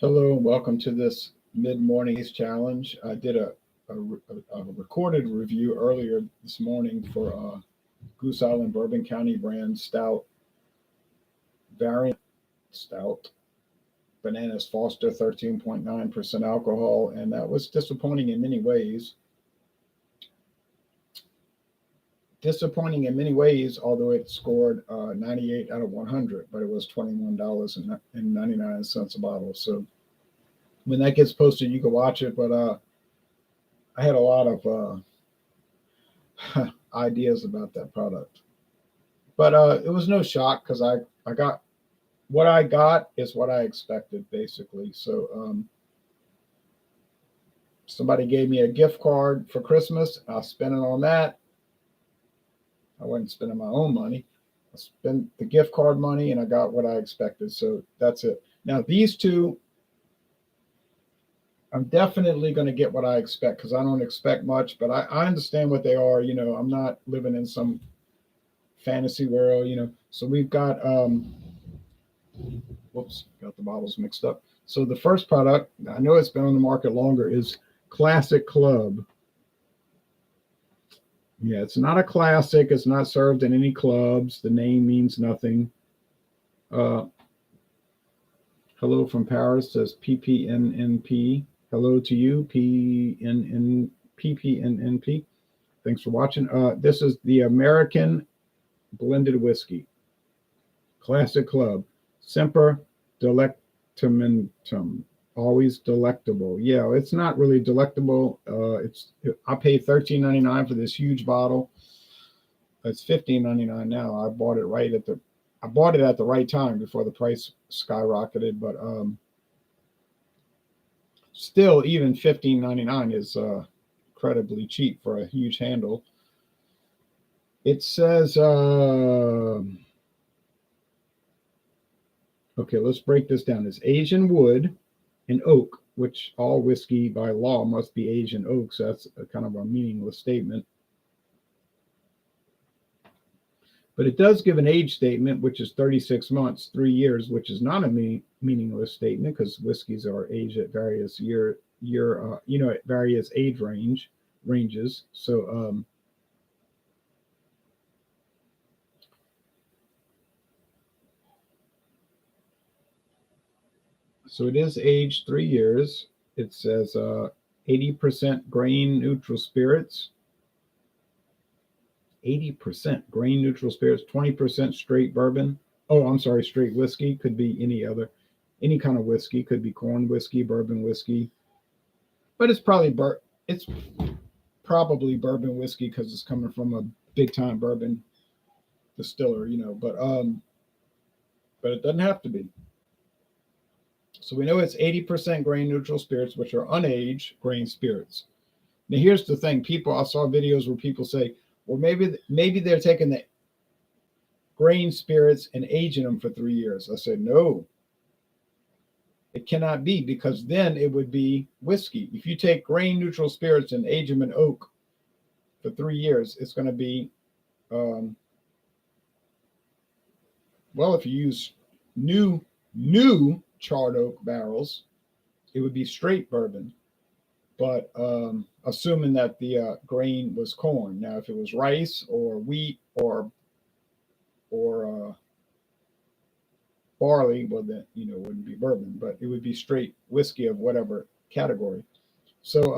Hello and welcome to this mid-morning challenge. I did a recorded review earlier this morning for Goose Island Bourbon County brand stout variant stout. Bananas Foster, 13.9% alcohol, and that was disappointing in many ways. Although it scored 98 out of 100, but it was $21.99 a bottle. So when that gets posted, you can watch it. But I had a lot of ideas about that product. But it was no shock because I got what I got is what I expected, basically. So somebody gave me a gift card for Christmas. I spent it on that. I wasn't spending my own money. I spent the gift card money and I got what I expected. So that's it. Now, these two, I'm definitely going to get what I expect because I don't expect much, but I understand what they are. You know, I'm not living in some fantasy world, you know. So we've got, whoops, got the bottles mixed up. So the first product, I know it's been on the market longer, is Classic Club. Yeah, it's not a classic. It's not served in any clubs. The name means nothing. Hello from Paris says PPNNP. Hello to you, PPNNP. Thanks for watching. This is the American blended whiskey. Classic Club. Semper Delectamentum. Always delectable. Yeah, it's not really delectable. I paid $13.99 for this huge bottle. It's $15.99 now. I bought it at the right time before the price skyrocketed, but still, even $15.99 is incredibly cheap for a huge handle. It says, okay, let's break this down. It's Asian wood and oak, which all whiskey by law must be Asian oak, so that's a kind of a meaningless statement. But it does give an age statement, which is 36 months, 3 years, which is not a meaningless statement because whiskeys are aged at various at various age ranges. So so it is aged 3 years. It says 80% grain neutral spirits. 80% grain neutral spirits, 20% straight bourbon. Oh, I'm sorry, straight whiskey. Could be any kind of whiskey. Could be corn whiskey, bourbon whiskey. But it's probably bourbon whiskey because it's coming from a big time bourbon distiller, you know. But it doesn't have to be. So we know it's 80% grain neutral spirits, which are unaged grain spirits. Now here's the thing: I saw videos where people say, well, maybe they're taking the grain spirits and aging them for 3 years. I said, no, it cannot be, because then it would be whiskey. If you take grain neutral spirits and age them in oak for 3 years, it's going to be, well, if you use new charred oak barrels, it would be straight bourbon. But assuming that the grain was corn. Now, if it was rice or wheat or barley, well, then it wouldn't be bourbon, but it would be straight whiskey of whatever category. So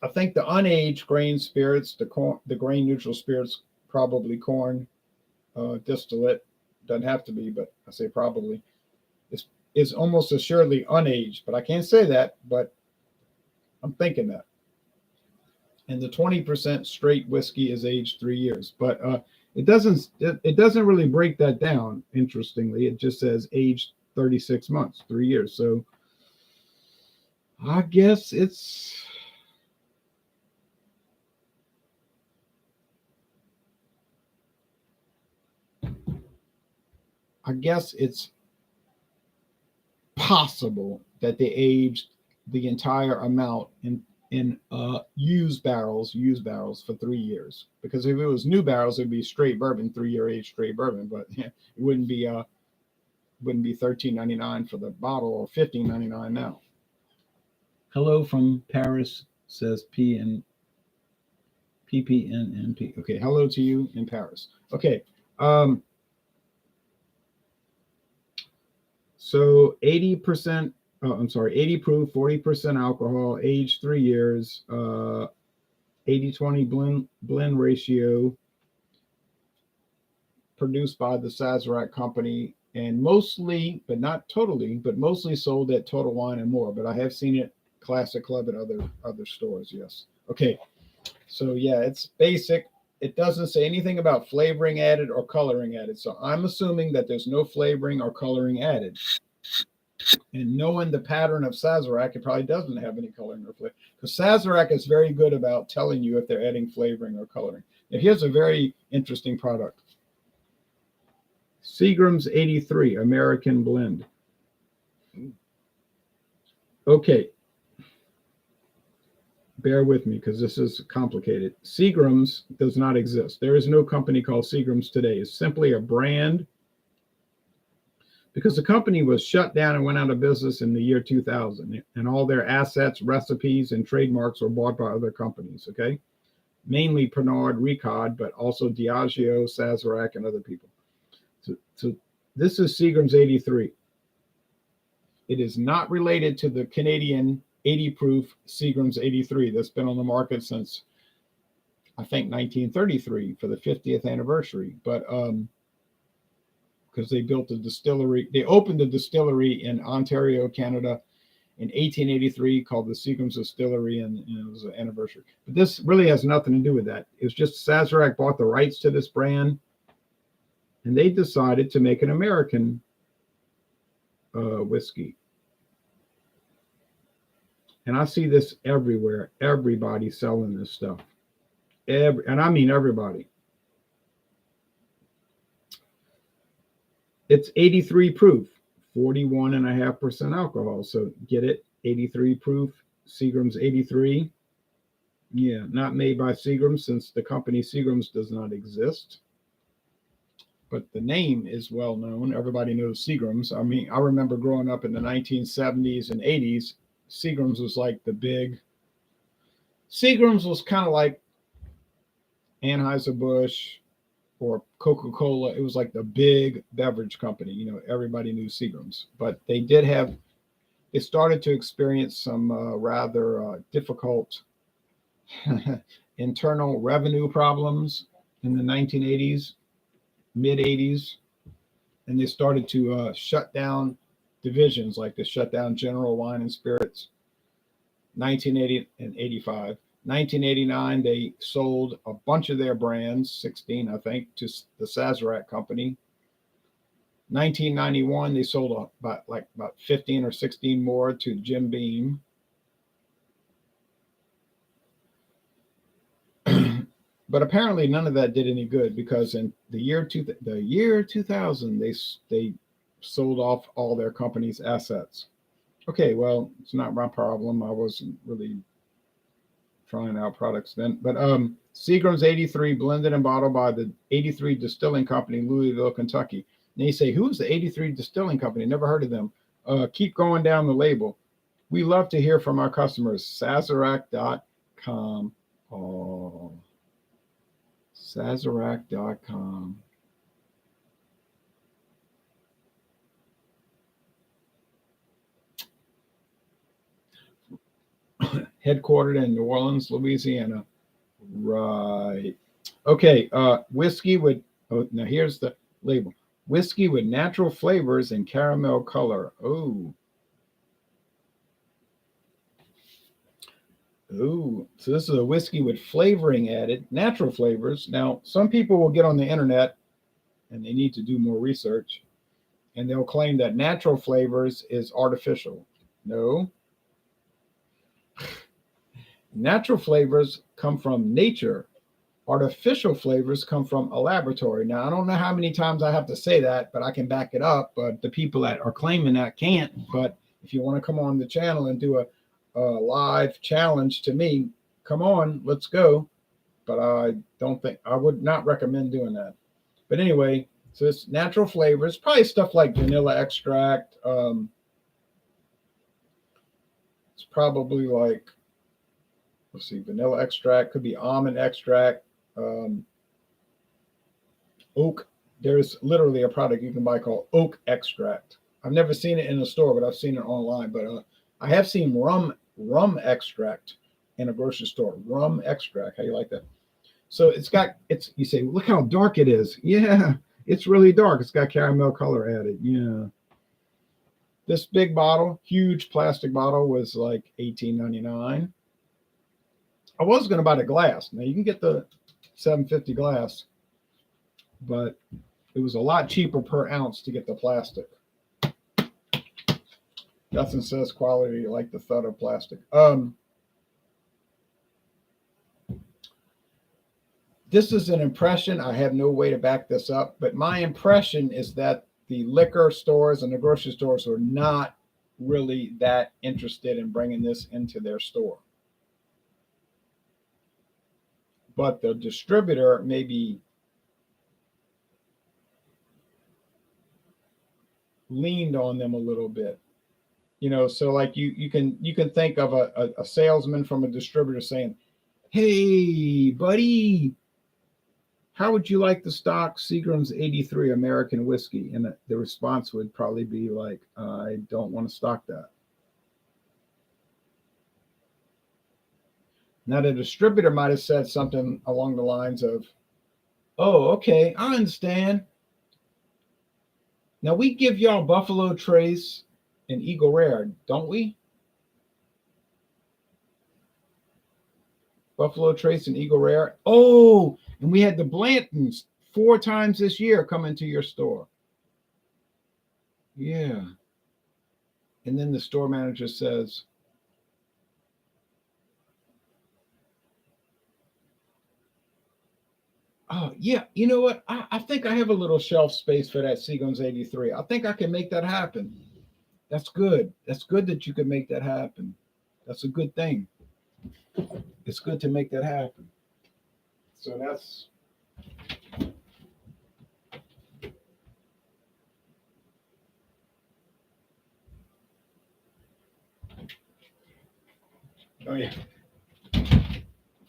I think the unaged grain spirits, the grain neutral spirits, probably corn distillate, doesn't have to be, but I say probably, is almost assuredly unaged. But I can't say that, but I'm thinking that. And the 20% straight whiskey is aged 3 years, but it doesn't really break that down. Interestingly, it just says aged 36 months, 3 years. So I guess it's possible that they aged the entire amount in used barrels for 3 years. Because if it was new barrels, it'd be straight bourbon, 3 year age straight bourbon. But it wouldn't be wouldn't be $13.99 for the bottle or $15.99 now. Hello from Paris, says PPNNP. Okay, hello to you in Paris. Okay, so 80%, I'm sorry, 80 proof, 40% alcohol, age 3 years, 80-20 blend ratio, produced by the Sazerac company, and mostly, but not totally, but mostly sold at Total Wine and More. But I have seen it Classic Club at other stores. Yes. Okay. So yeah, it's basic. It doesn't say anything about flavoring added or coloring added. So I'm assuming that there's no flavoring or coloring added. And knowing the pattern of Sazerac, it probably doesn't have any coloring or flavor. Because Sazerac is very good about telling you if they're adding flavoring or coloring. Now, here's a very interesting product. Seagram's 83 American Blend. Okay. Bear with me because this is complicated. Seagram's does not exist. There is no company called Seagram's today. It's simply a brand because the company was shut down and went out of business in the year 2000. And all their assets, recipes, and trademarks were bought by other companies, okay? Mainly Pernod Ricard, but also Diageo, Sazerac, and other people. So this is Seagram's 83. It is not related to the Canadian 80 proof Seagram's 83 that's been on the market since, I think, 1933 for the 50th anniversary. But because they built a distillery, they opened a distillery in Ontario, Canada in 1883 called the Seagram's Distillery, and it was an anniversary. But this really has nothing to do with that. It's just Sazerac bought the rights to this brand, and they decided to make an American whiskey. And I see this everywhere. Everybody's selling this stuff. And I mean everybody. It's 83 proof, 41.5% alcohol. So get it? 83 proof, Seagram's 83. Yeah, not made by Seagram's since the company Seagram's does not exist. But the name is well known. Everybody knows Seagram's. I mean, I remember growing up in the 1970s and 80s. Seagram's was like the big. Seagram's was kind of like Anheuser-Busch or Coca-Cola. It was like the big beverage company. You know, everybody knew Seagram's. But they started to experience some rather difficult internal revenue problems in the 1980s, mid 80s. And they started to shut down divisions, like they shut down General Wine and Spirits. 1980 and 85. 1989, they sold a bunch of their brands, 16, I think, to the Sazerac company. 1991, they sold about 15 or 16 more to Jim Beam. But apparently none of that did any good because in the year 2000, they sold off all their company's assets. Okay, well, it's not my problem. I wasn't really trying out products then. But Seagram's 83, blended and bottled by the 83 Distilling Company, Louisville, Kentucky. And they say, who's the 83 Distilling Company? Never heard of them. Keep going down the label. We love to hear from our customers. Sazerac.com. Oh, Sazerac.com. Headquartered in New Orleans, Louisiana. Right. Okay. Whiskey with, now here's the label. Whiskey with natural flavors and caramel color. Oh. Ooh, so this is a whiskey with flavoring added, natural flavors. Now, some people will get on the internet and they need to do more research and they'll claim that natural flavors is artificial. No. Natural flavors come from nature. Artificial flavors come from a laboratory. Now, I don't know how many times I have to say that, but I can back it up. But the people that are claiming that can't. But if you want to come on the channel and do a live challenge to me, come on, let's go. But I would not recommend doing that. But anyway, So it's natural flavors, probably stuff like vanilla extract. It's probably like, let's see, vanilla extract, could be almond extract, um, oak. There's literally a product you can buy called oak extract. I've never seen it in the store, but I've seen it online. But I have seen rum extract in a grocery store. Rum extract. How you like that? So it's you say, look how dark it is. Yeah, it's really dark. It's got caramel color added. Yeah. This big bottle, huge plastic bottle, was like $18.99. I was going to buy the glass. Now you can get the 750 glass, but it was a lot cheaper per ounce to get the plastic. Nothing says quality like the thud of plastic. This is an impression. I have no way to back this up, but my impression is that the liquor stores and the grocery stores are not really that interested in bringing this into their store. But the distributor maybe leaned on them a little bit. So like you can think of a salesman from a distributor saying, hey buddy, how would you like to stock Seagram's 83 American whiskey? And the response would probably be like, I don't want to stock that. Now, the distributor might have said something along the lines of, oh, okay, I understand. Now, we give y'all Buffalo Trace and Eagle Rare, don't we? Buffalo Trace and Eagle Rare. Oh, and we had the Blantons 4 times this year come into your store. Yeah. And then the store manager says, oh, yeah, you know what? I think I have a little shelf space for that Seagram's 83. I think I can make that happen. That's good. That's good that you can make that happen. That's a good thing. It's good to make that happen. So that's. Oh, yeah.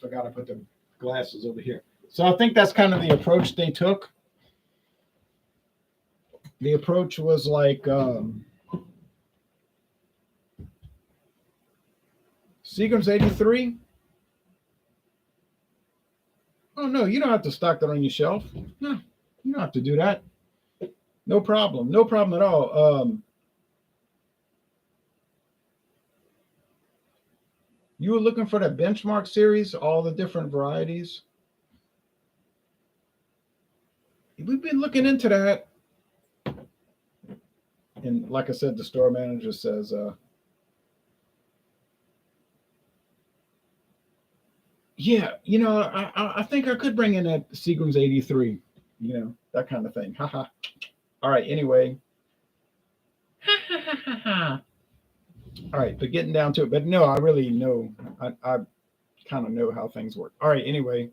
Forgot to put the glasses over here. So I think that's kind of the approach they took. The approach was like Seagram's 83. Oh, no, you don't have to stock that on your shelf. No, you don't have to do that. No problem. No problem at all. You were looking for the benchmark series, all the different varieties. We've been looking into that. And like I said, the store manager says, yeah, I think I could bring in that Seagram's 83, that kind of thing. Haha. All right, anyway. All right, but getting down to it. But no, I really know. I kind of know how things work. All right, anyway.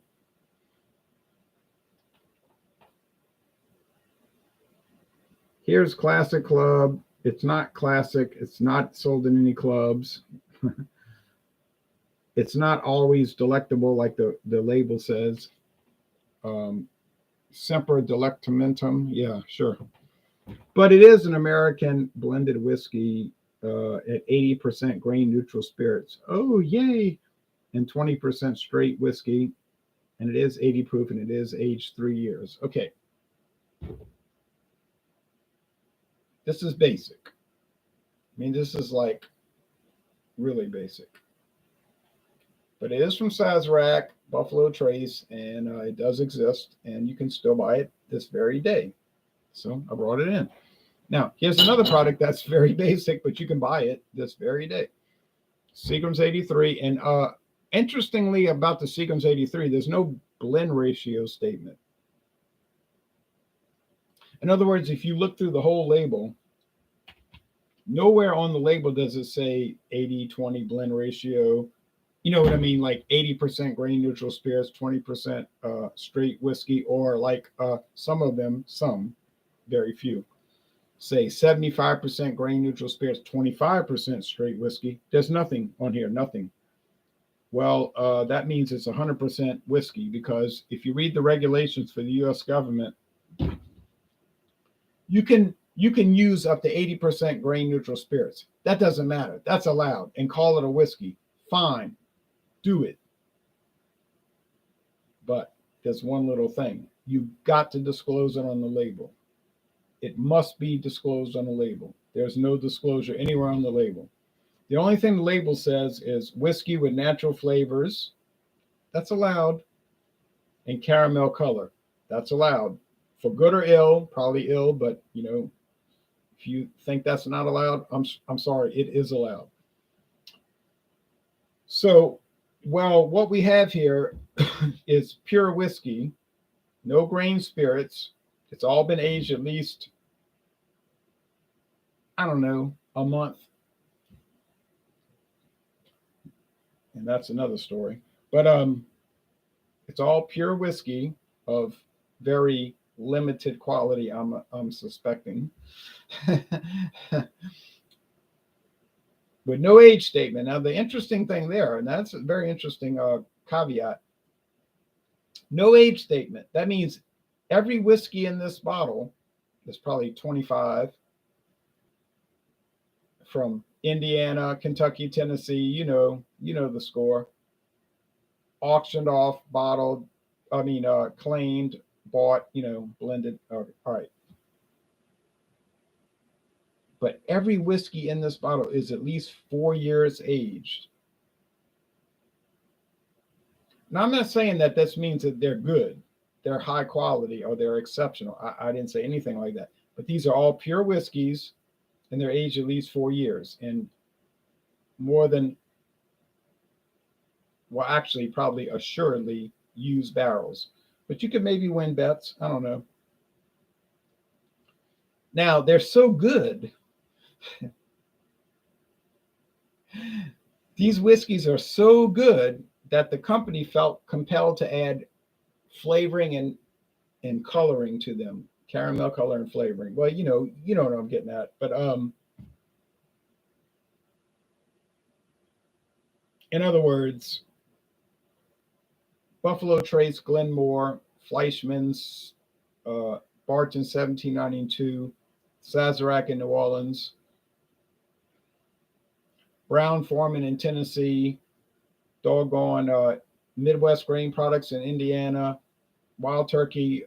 Here's Classic Club. It's not classic. It's not sold in any clubs. It's not always delectable like the label says. Semper Delectamentum. Yeah, sure. But it is an American blended whiskey at 80% grain neutral spirits. Oh, yay. And 20% straight whiskey. And it is 80 proof and it is aged 3 years. Okay. This is basic. I mean, this is like really basic. But it is from Sazerac, Buffalo Trace, and it does exist, and you can still buy it this very day. So I brought it in. Now, here's another product that's very basic, but you can buy it this very day. Seagram's 83. And interestingly about the Seagram's 83, there's no blend ratio statement. In other words, if you look through the whole label, nowhere on the label does it say 80-20 blend ratio. You know what I mean? Like 80% grain neutral spirits, 20% straight whiskey, or like some very few. Say 75% grain neutral spirits, 25% straight whiskey. There's nothing on here, nothing. Well, that means it's 100% whiskey, because if you read the regulations for the U.S. government, you can use up to 80% grain neutral spirits. That doesn't matter. That's allowed, and call it a whiskey. Fine, do it. But there's one little thing. You've got to disclose it on the label. It must be disclosed on the label. There's no disclosure anywhere on the label. The only thing the label says is whiskey with natural flavors. That's allowed. And caramel color. That's allowed. For good or ill, probably ill, but if you think that's not allowed, I'm sorry, it is allowed. So, well, what we have here is pure whiskey, no grain spirits. It's all been aged at least, I don't know, a month. And that's another story. But it's all pure whiskey of very limited quality, I'm suspecting. With no age statement. Now, the interesting thing there, and that's a very interesting caveat, no age statement. That means every whiskey in this bottle is probably 25 from Indiana, Kentucky, Tennessee, you know the score. Auctioned off, bottled, claimed, bought, blended. All right. But every whiskey in this bottle is at least 4 years aged. Now, I'm not saying that this means that they're good, they're high quality, or they're exceptional. I didn't say anything like that. But these are all pure whiskeys, and they're aged at least 4 years. And more than, well, actually, probably assuredly used barrels. But you could maybe win bets. I don't know. Now, they're so good. These whiskeys are so good that the company felt compelled to add flavoring and coloring to them, caramel color and flavoring. Well, you know what I'm getting at. But in other words, Buffalo Trace, Glenmore, Fleischmann's, Barton 1792, Sazerac in New Orleans, Brown Forman in Tennessee, doggone Midwest Grain Products in Indiana, Wild Turkey,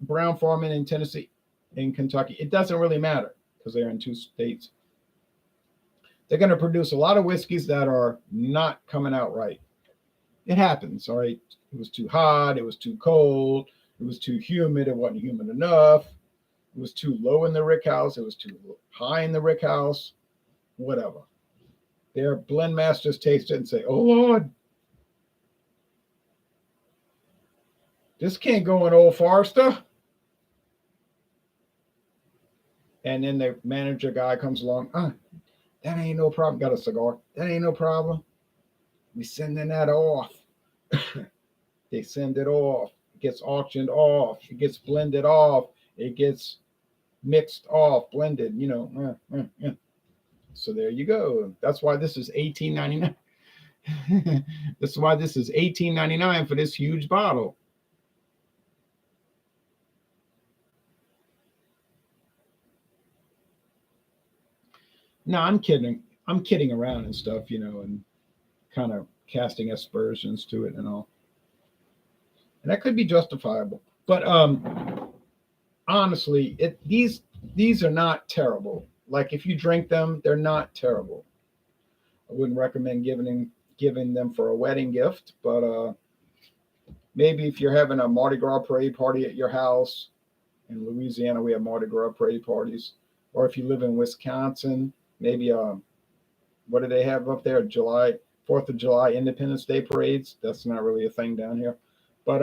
Brown Forman in Tennessee, in Kentucky. It doesn't really matter because they're in 2 states. They're going to produce a lot of whiskeys that are not coming out right. It happens, all right? It was too hot. It was too cold. It was too humid. It wasn't humid enough. It was too low in the rick house. It was too high in the rick house. Whatever. Their blend masters taste it and say, "Oh, Lord, this can't go in Old Forester." And then the manager guy comes along. That ain't no problem. Got a cigar. That ain't no problem. We sending that off. They send it off. It gets auctioned off. It gets blended off. It gets mixed off, blended, So there you go. That's why this is $18.99. That's why this is $18.99 for this huge bottle. No, I'm kidding. I'm kidding around and stuff, and kind of casting aspersions to it and all. And that could be justifiable. But honestly, these are not terrible. Like if you drink them, they're not terrible. I wouldn't recommend giving them for a wedding gift, but maybe if you're having a Mardi Gras parade party at your house. In Louisiana, we have Mardi Gras parade parties. Or if you live in Wisconsin, maybe what do they have up there? 4th of July Independence Day parades. That's not really a thing down here. But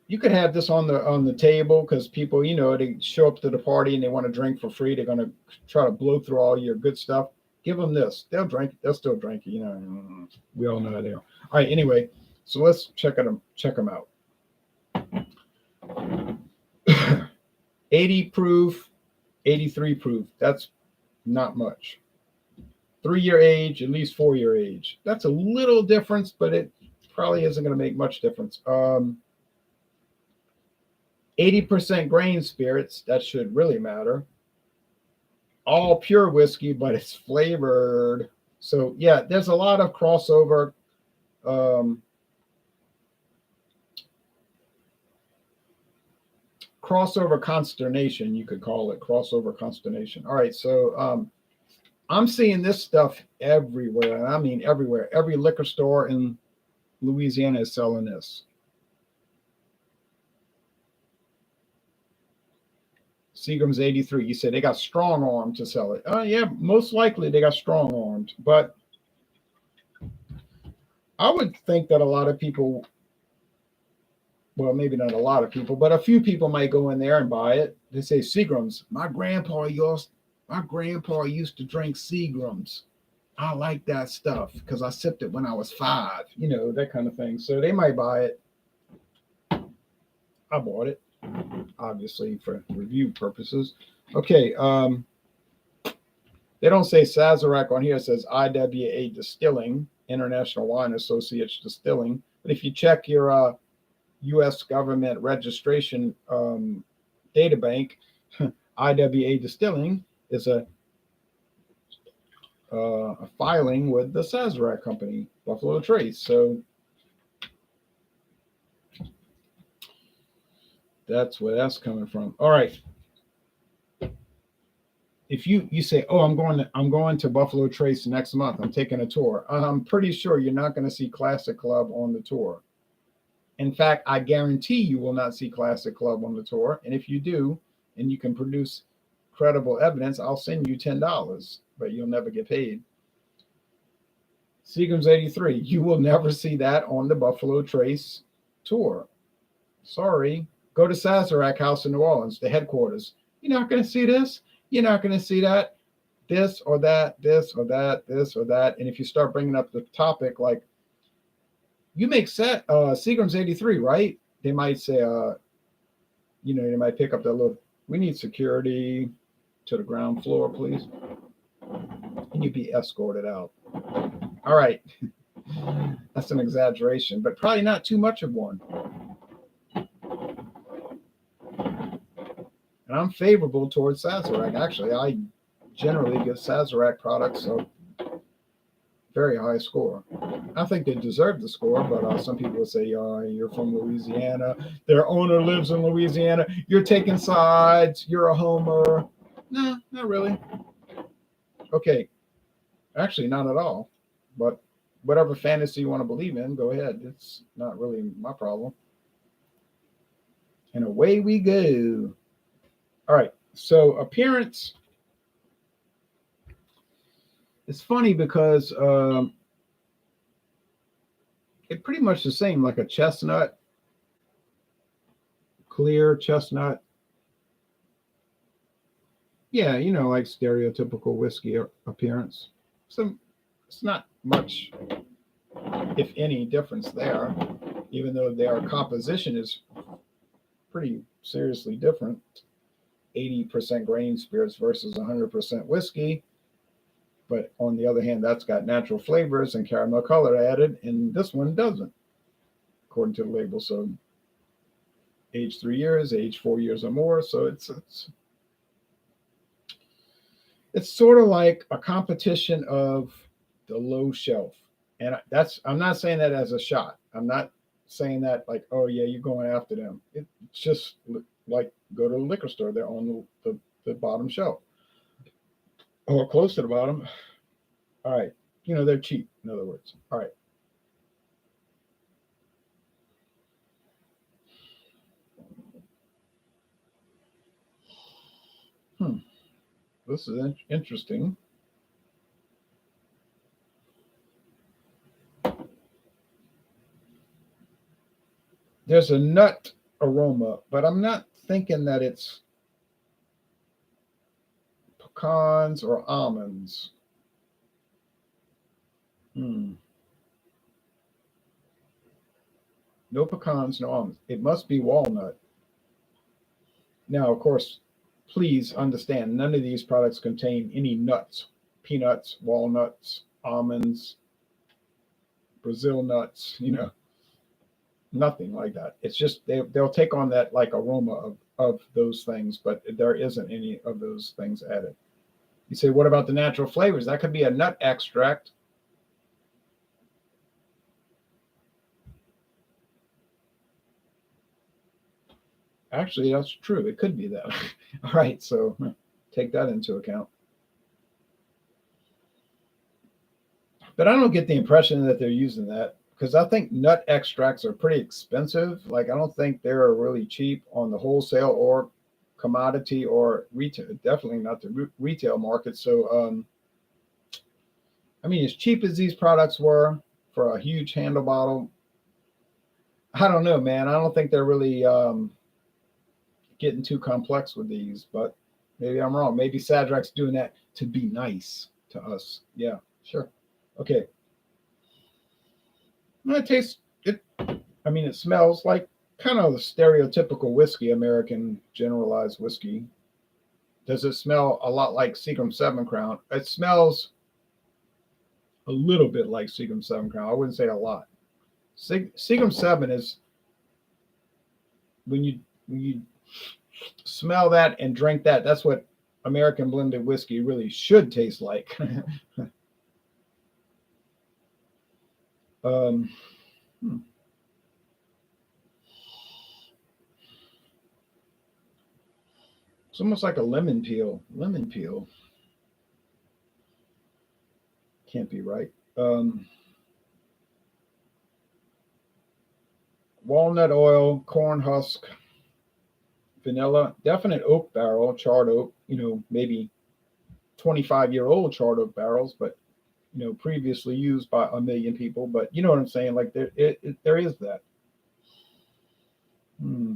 you could have this on the table because people, they show up to the party and they want to drink for free. They're going to try to blow through all your good stuff. Give them this. They'll drink it. They'll still drink it. We all know how they are. All right. Anyway, so let's check them out. 80 proof, 83 proof. That's not much. 3-year age, at least 4-year age. That's a little difference, but it probably isn't going to make much difference. 80% grain spirits, that should really matter. All pure whiskey, but it's flavored. So yeah, there's a lot of crossover. Um, Crossover consternation, you could call it crossover consternation. All right, so I'm seeing this stuff everywhere, and I mean everywhere. Every liquor store in Louisiana is selling this. Seagram's 83. You said they got strong armed to sell it. Yeah, most likely they got strong armed, but I would think that a lot of people, well, maybe not a lot of people, but a few people might go in there and buy it. They say Seagram's. My grandpa used to drink Seagram's. I like that stuff because I sipped it when I was 5, that kind of thing. So they might buy it. I bought it, obviously, for review purposes. Okay. They don't say Sazerac on here. It says IWA Distilling, International Wine Associates Distilling. But if you check your U.S. government registration data bank, IWA Distilling is a filing with the Sazerac Company, Buffalo Trace. So that's where that's coming from. All right. If you say, "Oh, I'm going to Buffalo Trace next month. I'm taking a tour," I'm pretty sure you're not going to see Classic Club on the tour. In fact, I guarantee you will not see Classic Club on the tour. And if you do, and you can produce credible evidence, I'll send you $10, but you'll never get paid. Seagram's 83, you will never see that on the Buffalo Trace tour. Sorry. Go to Sazerac House in New Orleans, the headquarters. You're not going to see this. You're not going to see that. This or that, this or that, this or that. And if you start bringing up the topic, like, you make Seagram's 83, right? They might say, they might pick up that little, we need security to the ground floor, please. And you'd be escorted out. All right. That's an exaggeration, but probably not too much of one. And I'm favorable towards Sazerac. Actually, I generally give Sazerac products a very high score. I think they deserve the score, but some people would say, you're from Louisiana. Their owner lives in Louisiana. You're taking sides. You're a homer. No, not really. Okay. Actually, not at all. But whatever fantasy you want to believe in, go ahead. It's not really my problem. And away we go. All right. So appearance. It's funny because it's pretty much the same, like a chestnut, clear chestnut. Yeah, like stereotypical whiskey appearance. So it's not much, if any, difference there, even though their composition is pretty seriously different. 80% grain spirits versus 100% whiskey. But on the other hand, that's got natural flavors and caramel color added, and this one doesn't, according to the label. So age 3 years, age 4 years or more. So it's sort of like a competition of the low shelf. And I'm not saying that as a shot. I'm not saying that like, oh yeah, you're going after them. It's just like, go to the liquor store. They're on the bottom shelf or close to the bottom. All right. They're cheap, in other words. All right. This is interesting. There's a nut aroma, but I'm not thinking that it's pecans or almonds. No pecans, no almonds. It must be walnut. Now, of course, please understand none of these products contain any nuts, peanuts, walnuts, almonds, Brazil nuts, nothing like that. It's just they'll take on that like aroma of those things, but there isn't any of those things added. You say, what about the natural flavors? That could be a nut extract. Actually, that's true. It could be that. All right, so take that into account. But I don't get the impression that they're using that because I think nut extracts are pretty expensive. Like, I don't think they're really cheap on the wholesale or commodity or retail, definitely not the retail market. So, I mean, as cheap as these products were for a huge handle bottle, I don't know, man. I don't think they're really getting too complex with these, but maybe I'm wrong. Maybe Sadrak's doing that to be nice to us. Yeah, sure. Okay. Well, it tastes it. I mean, it smells like kind of the stereotypical whiskey, American generalized whiskey. Does it smell a lot like Seagram Seven Crown? It smells a little bit like Seagram Seven Crown. I wouldn't say a lot. Seagram Seven is when you smell that and drink that. That's what American blended whiskey really should taste like. um, hmm. It's almost like a lemon peel. Lemon peel can't be right. Walnut oil, corn husk, vanilla, definite oak barrel, charred oak. Maybe 25-year-old charred oak barrels, but previously used by a million people. But you know what I'm saying? Like there is that. Hmm.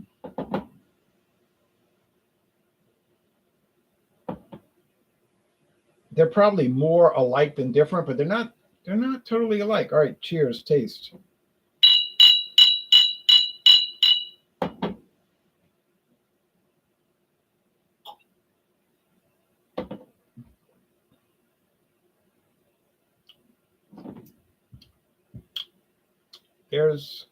They're probably more alike than different, but they're not. They're not totally alike. All right, cheers, taste. There's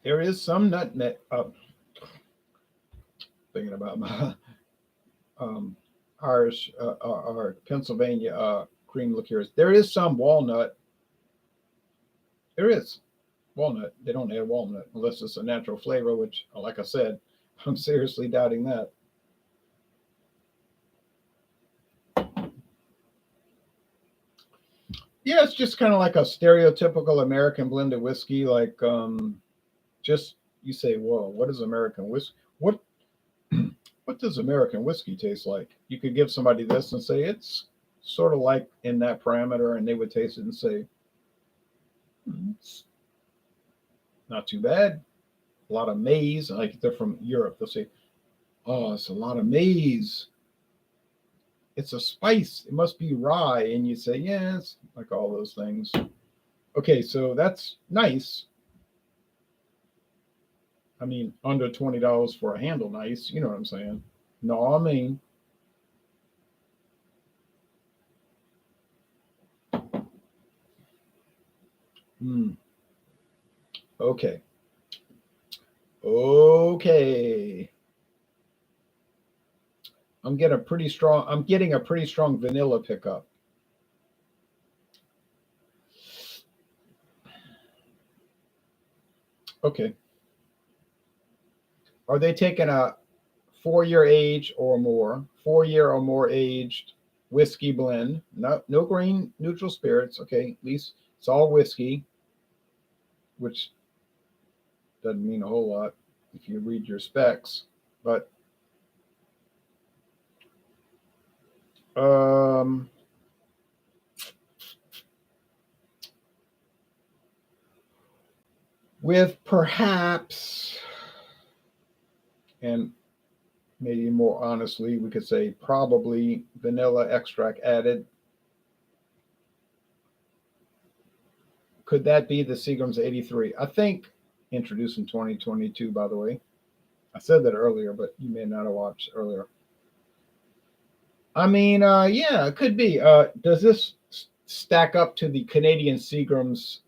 there is some nutmeg. Thinking about my um, Irish or Pennsylvania cream liqueurs. There is some walnut. There is walnut. They don't add walnut unless it's a natural flavor, which, like I said, I'm seriously doubting that. Yeah, it's just kind of like a stereotypical American blended whiskey. Like, just you say, "Whoa, what is American whiskey? What does American whiskey taste like?" You could give somebody this and say it's sort of like in that parameter, and they would taste it and say, It's not too bad. A lot of maize. Like they're from Europe, they'll say, "Oh, it's a lot of maize. It's a spice. It must be rye." And you say, "Yeah, it's like all those things." Okay, so that's nice. I mean, under $20 for a handle, nice. You know what I'm saying? No, I mean, hmm, okay, okay. I'm getting a pretty strong vanilla pickup. Okay. Are they taking a 4-year age or more, 4-year or more aged whiskey blend? No grain neutral spirits. Okay, at least it's all whiskey, which doesn't mean a whole lot if you read your specs. But um, with perhaps, and maybe more honestly, we could say probably vanilla extract added. Could that be the Seagram's 83? I think introduced in 2022, by the way. I said that earlier, but you may not have watched earlier. I mean, yeah, it could be. Does this stack up to the Canadian Seagram's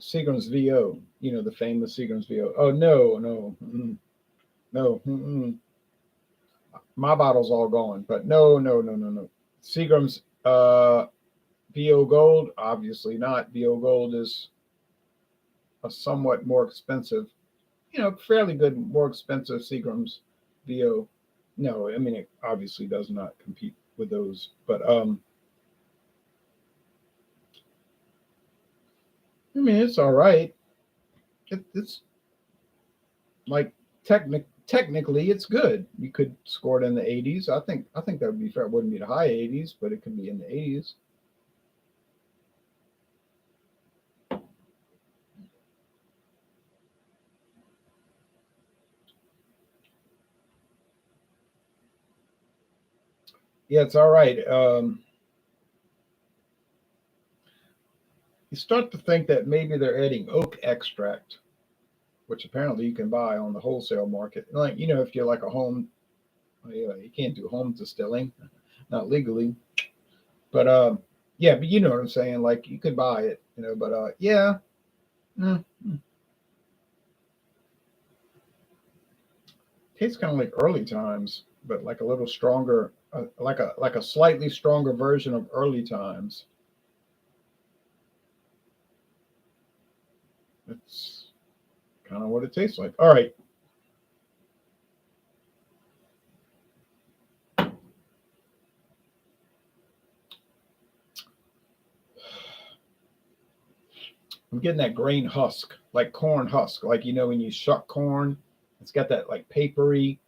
VO? You know, the famous Seagram's VO. Oh no, no, no. My bottle's all gone, but no, no, no, no, no. Seagram's VO Gold, obviously not. VO Gold is a somewhat more expensive, fairly good, more expensive Seagram's VO. No, I mean it obviously does not compete with those, but I mean it's all right. It's like technically it's good. You could score it in the 80s. I think that would be fair. It wouldn't be the high 80s, but it could be in the 80s. Yeah, it's all right. You start to think that maybe they're adding oak extract, which apparently you can buy on the wholesale market. Like, if you're like a home, you can't do home distilling, not legally. But yeah, but you know what I'm saying. Like you could buy it, But yeah, mm, tastes kind of like early times, but like a little stronger, like a slightly stronger version of early times. That's kind of what it tastes like. All right. I'm getting that grain husk, like corn husk, like when you shuck corn, it's got that like papery.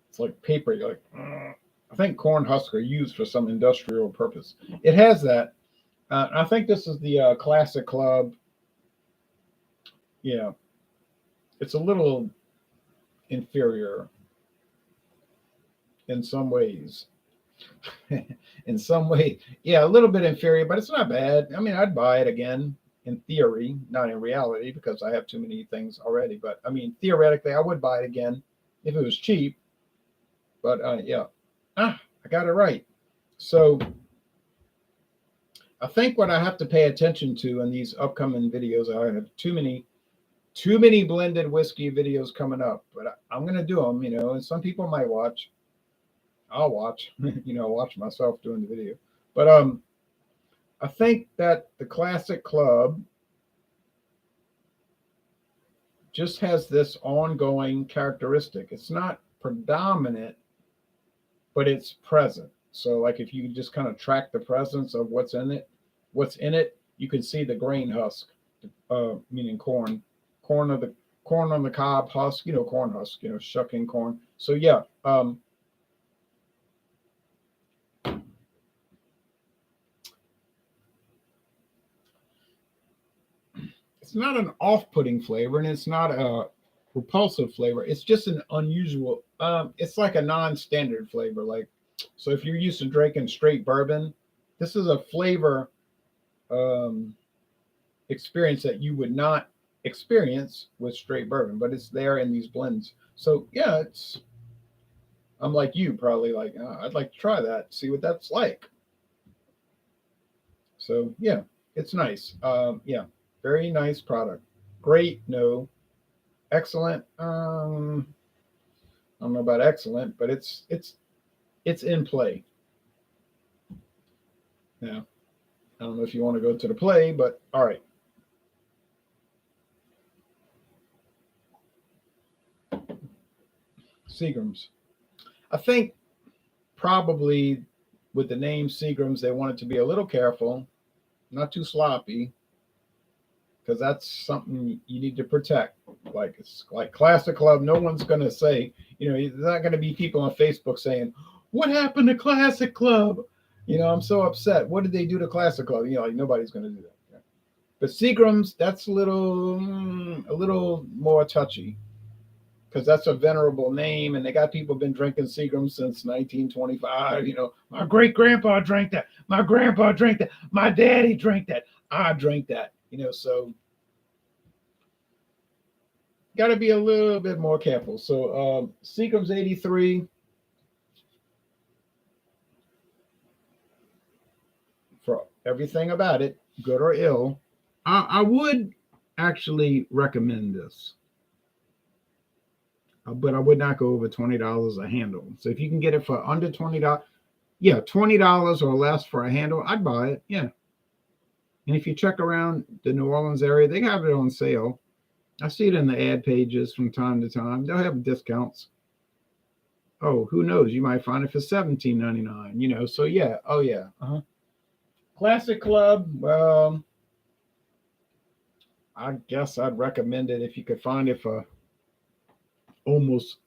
It's like papery, like I think corn husks are used for some industrial purpose. It has that. I think this is the Classic Club. Yeah, it's a little inferior in some ways. In some way, yeah, a little bit inferior, but it's not bad. I mean, I'd buy it again in theory, not in reality, because I have too many things already. But I mean, theoretically, I would buy it again if it was cheap. But yeah, I got it right. So I think what I have to pay attention to in these upcoming videos, I have too many blended whiskey videos coming up, but I'm gonna do them. And some people might watch. I'll watch. Watch myself doing the video. But I think that the Classic Club just has this ongoing characteristic. It's not predominant, but it's present. So like if you just kind of track the presence of what's in it, you can see the grain husk, meaning corn of the corn on the cob husk, corn husk, shucking corn. So yeah, it's not an off-putting flavor and it's not a repulsive flavor. It's just an unusual. It's like a non-standard flavor. Like, so if you're used to drinking straight bourbon, this is a flavor experience that you would not experience with straight bourbon, but it's there in these blends. So yeah, I'm like you, probably like I'd like to try that, see what that's like. So yeah, it's nice. Yeah, very nice product. Great, no, excellent. I don't know about excellent, but it's in play. Now, I don't know if you want to go to the play, but all right. Seagrams. I think probably with the name Seagrams, they wanted to be a little careful, not too sloppy, because that's something you need to protect. Like it's like Classic Club. No one's going to say, there's not going to be people on Facebook saying, "What happened to Classic Club?" I'm so upset. What did they do to Classic Club? Like nobody's going to do that. Yeah. But Seagrams, that's a little more touchy because that's a venerable name, and they got people been drinking Seagram since 1925. My great grandpa drank that. My grandpa drank that. My daddy drank that. I drank that, so got to be a little bit more careful. So Seagram's 83 for everything about it, good or ill. I would actually recommend this, but I would not go over $20 a handle. So if you can get it for under $20, yeah, $20 or less for a handle, I'd buy it. Yeah. And if you check around the New Orleans area, they have it on sale. I see it in the ad pages from time to time. They'll have discounts. Oh, who knows? You might find it for $17.99. So yeah. Oh yeah. Classic Club. Well, I guess I'd recommend it if you could find it for almost.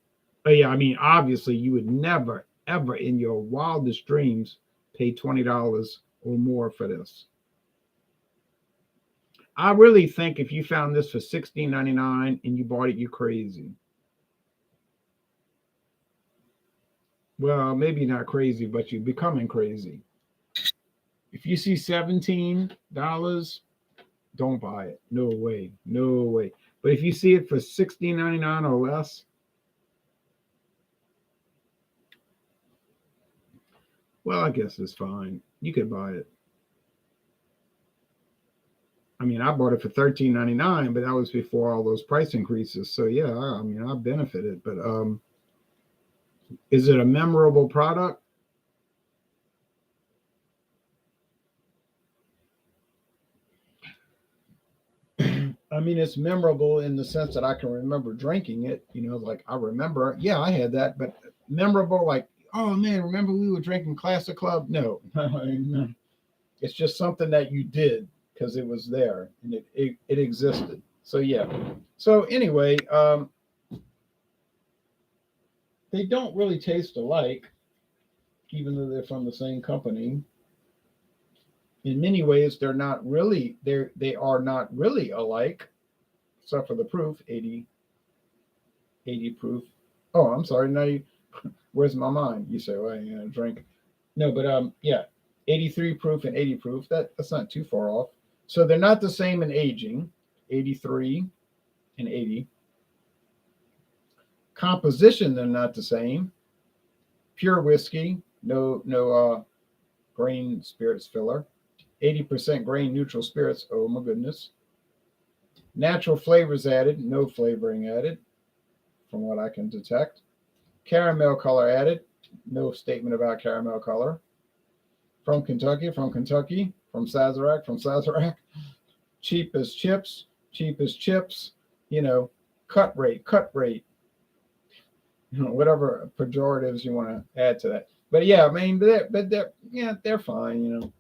Yeah, I mean, obviously, you would never, ever in your wildest dreams pay $20 or more for this. I really think if you found this for $16.99 and you bought it, you're crazy. Well, maybe not crazy, but you're becoming crazy. If you see $17, don't buy it. No way. No way. But if you see it for $16.99 or less, well, I guess it's fine. You could buy it. I mean, I bought it for $13.99, but that was before all those price increases. So yeah, I mean, I benefited. But is it a memorable product? I mean, it's memorable in the sense that I can remember drinking it. Like I remember, yeah, I had that, but memorable, like, oh man, remember we were drinking Classic Club? No, no. It's just something that you did because it was there and it existed. So yeah. So anyway, they don't really taste alike, even though they're from the same company. In many ways, they are not really alike, except for the proof, 80 proof. Oh, I'm sorry. Now where's my mind? You say, well, drink. No, but yeah, 83 proof and 80 proof. That's not too far off. So they're not the same in aging, 83 and 80. Composition, they're not the same. Pure whiskey, no grain spirits filler. 80% grain neutral spirits. Oh my goodness. Natural flavors added, no flavoring added, from what I can detect. Caramel color added, no statement about caramel color. From Kentucky, from Sazerac. Cheap as chips, cut rate, whatever pejoratives you want to add to that. But yeah, I mean, they're fine.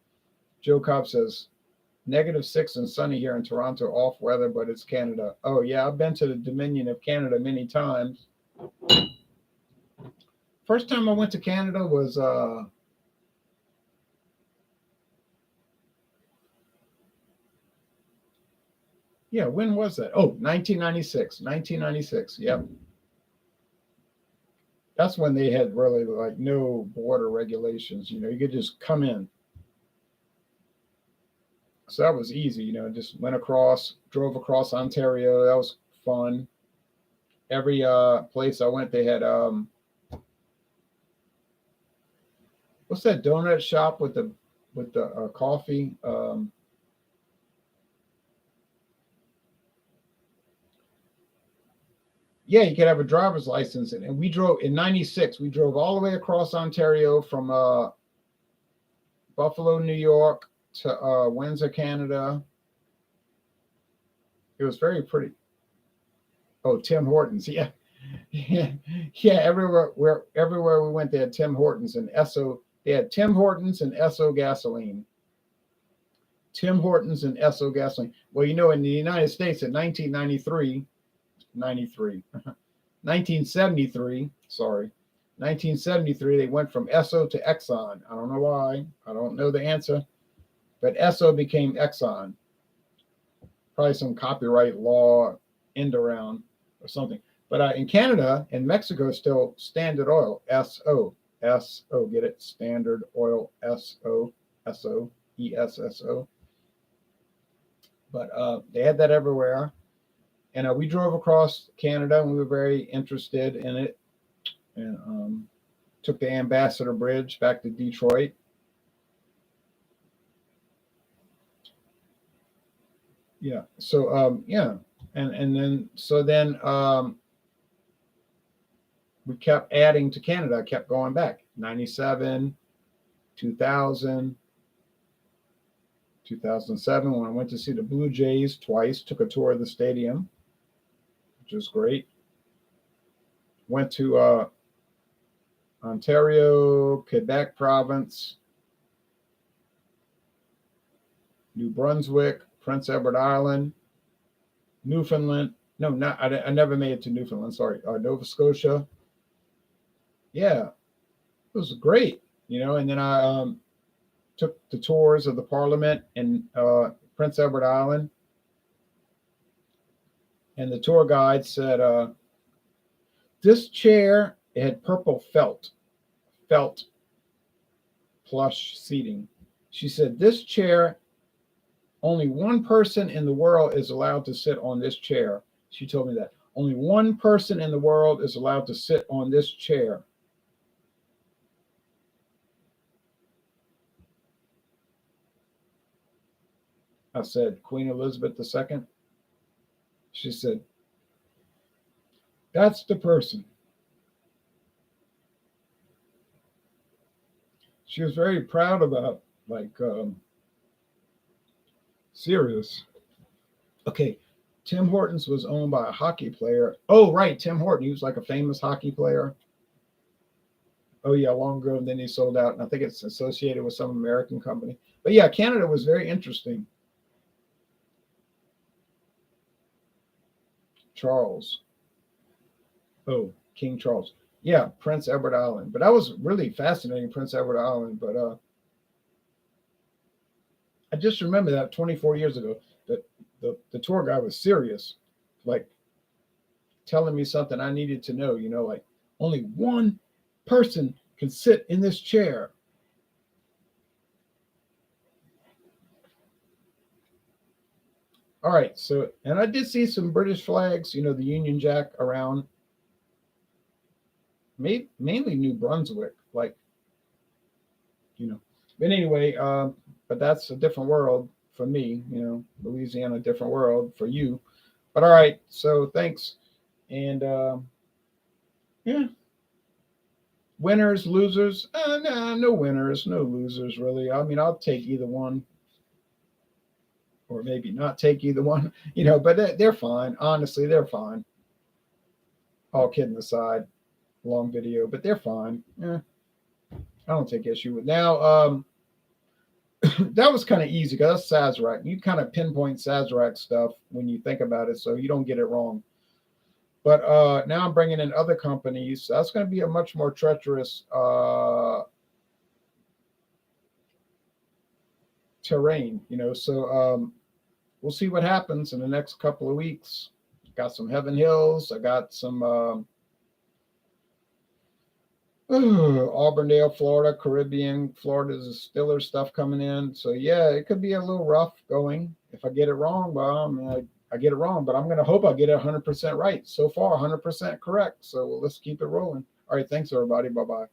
Joe Cobb says, -6 and sunny here in Toronto, off weather, but it's Canada. Oh yeah, I've been to the Dominion of Canada many times. First time I went to Canada was yeah, when was that? Oh, 1996. 1996. Yep. That's when they had really like no border regulations. You could just come in. So that was easy. Just drove across Ontario. That was fun. Every place I went, they had what's that donut shop with the coffee? Yeah, you could have a driver's license, and we drove in '96. We drove all the way across Ontario from Buffalo, New York, to Windsor, Canada. It was very pretty. Oh, Tim Hortons, yeah, yeah, yeah. Everywhere we went, they had Tim Hortons and Esso. They had Tim Hortons and Esso gasoline. Tim Hortons and Esso gasoline. Well, in the United States in 1993, 1973, sorry, 1973, they went from Esso to Exxon. I don't know why. I don't know the answer, but Esso became Exxon. Probably some copyright law end around or something. But in Canada and Mexico, still Standard Oil, SO, SO, get it? Standard Oil, SO, SO, ESSO. But they had that everywhere. And we drove across Canada, and we were very interested in it. And took the Ambassador Bridge back to Detroit. Yeah. So yeah, and then we kept adding to Canada. I kept going back. 97, 2000, 2007 when I went to see the Blue Jays twice. Took a tour of the stadium, which was great. Went to Ontario, Quebec province, New Brunswick, Prince Edward Island, Newfoundland. No, not I never made it to Newfoundland. Sorry, Nova Scotia. Yeah, it was great. And then I took the tours of the Parliament in Prince Edward Island, and the tour guide said, "This chair, it had purple felt plush seating." She said, "This chair, only one person in the world is allowed to sit on this chair." She told me that. Only one person in the world is allowed to sit on this chair. I said, "Queen Elizabeth II?" She said, "That's the person." She was very proud about, like, serious. Okay, Tim Hortons was owned by a hockey player. Oh, right, Tim Horton. He was like a famous hockey player. Oh, yeah, long ago. And then he sold out. And I think it's associated with some American company. But yeah, Canada was very interesting. Charles. Oh, King Charles. Yeah, Prince Edward Island. But that was really fascinating, Prince Edward Island. But I just remember that 24 years ago, that the tour guide was serious, like telling me something I needed to know, like only one person can sit in this chair. All right, so, and I did see some British flags, the Union Jack around, mainly New Brunswick, like, you know. But anyway, but that's a different world for me, Louisiana, a different world for you. But all right, so thanks. And yeah, winners, losers, nah, no winners, no losers, really. I mean, I'll take either one, or maybe not take either one, but they're fine. Honestly, they're fine. All kidding aside, long video, but they're fine. I don't take issue with now. That was kind of easy because that's Sazerac. You kind of pinpoint Sazerac stuff when you think about it, so you don't get it wrong. But now I'm bringing in other companies. So that's going to be a much more treacherous terrain, So we'll see what happens in the next couple of weeks. Got some Heaven Hills. I got some Auburndale, Florida, Caribbean, Florida's Stiller stuff coming in. So yeah, it could be a little rough going. If I get it wrong, well, I mean, I get it wrong, but I'm going to hope I get it 100% right. So far, 100% correct. So let's keep it rolling. All right, thanks everybody. Bye bye.